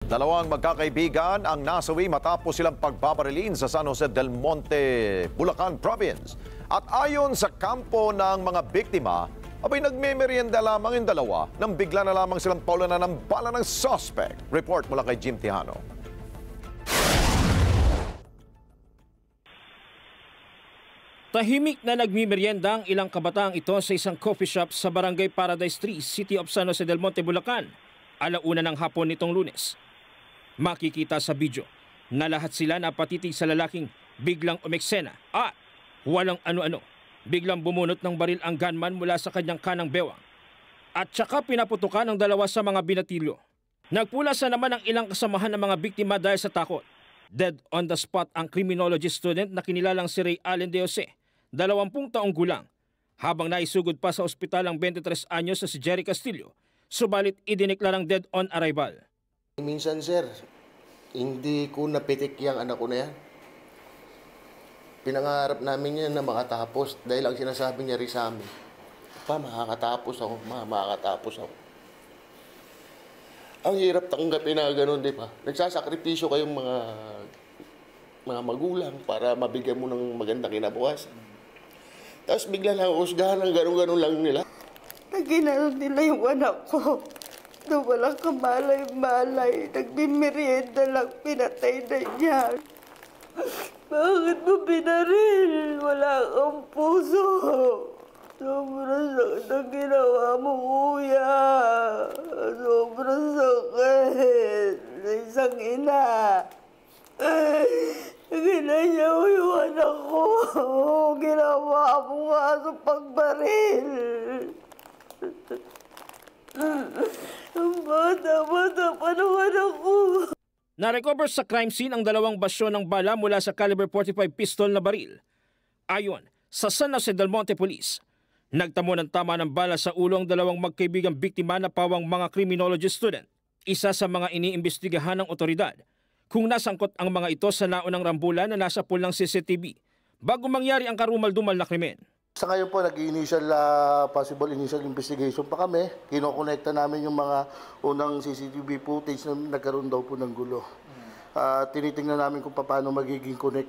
Dalawang magkakaibigan ang nasawi matapos silang pagbabarilin sa San Jose del Monte, Bulacan Province. At ayon sa kampo ng mga biktima, abay nagmemerienda lamang yung dalawa nang bigla na lamang silang paulanan ng bala ng suspect. Report mula kay Jim Tejano. Tahimik na nagmimerienda ang ilang kabataang ito sa isang coffee shop sa Barangay Paradise 3, City of San Jose del Monte, Bulacan, alauna ng hapon nitong Lunes. Makikita sa video na lahat sila napatitig sa lalaking biglang umeksena at walang ano-ano. Biglang bumunot ng baril ang gunman mula sa kanyang kanang bewang at saka pinaputukan ng dalawa sa mga binatilyo. Nagpulasa naman ang ilang kasamahan ng mga biktima dahil sa takot. Dead on the spot ang criminology student na kinilalang si Ray Allen de Jose, 20 taong gulang, habang naisugod pa sa ospital ang 23 anyos na si Jerry Castillo, subalit idineklarang dead on arrival. Minsan sir, hindi ko napitik yung anak ko na yan. Pinangarap namin yan na makatapos dahil ang sinasabi niya rin sa amin, pa, makakatapos ako, makakatapos ako. Ang hirap tanggapin na gano'n, di ba? Nagsasakripisyo kayong mga magulang para mabigyan mo ng magandang kinabukasan. Tapos bigla lang usgahan ng gano'n-gano'n lang nila. Naginano nila yung anak ko. Na walang kamalay-malay. Nagmimerienda lang, pinatay na niya. Bakit mo binaril? Wala kang puso. Sobrang sakit ang ginawa mo, kuya. Sobrang sakit. Sa isang ina. Ginanya mo yung anak ko. Ginawa mo nga sa pagbaril. Ang bata-bata pa ng anak ko. Na-recover sa crime scene ang dalawang basyo ng bala mula sa caliber 45 pistol na baril. Ayon sa San Jose del Monte Police, nagtamo ng tama ng bala sa ulo ang dalawang magkaibigang biktima na pawang mga criminology student. Isa sa mga iniimbestigahan ng otoridad kung nasangkot ang mga ito sa naunang rambulan na nasa pool ng CCTV bago mangyari ang karumal-dumal na krimen. Sa ngayon po, possible initial investigation pa kami. Kinokonekta namin yung mga unang CCTV footage na nagkaroon daw po ng gulo. Tinitingnan namin kung paano magiging connect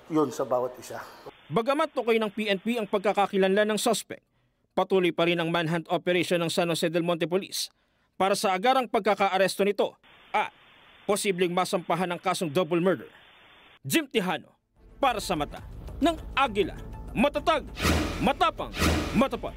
yun sa bawat isa. Bagamat tukoy ng PNP ang pagkakakilanlan ng suspect, patuloy pa rin ang manhunt operation ng San Jose del Monte Police para sa agarang pagkakaaresto nito at posibleng masampahan ng kasong double murder. Jim Tejano, para sa mata ng Agila. Matatag, matapang, matapat.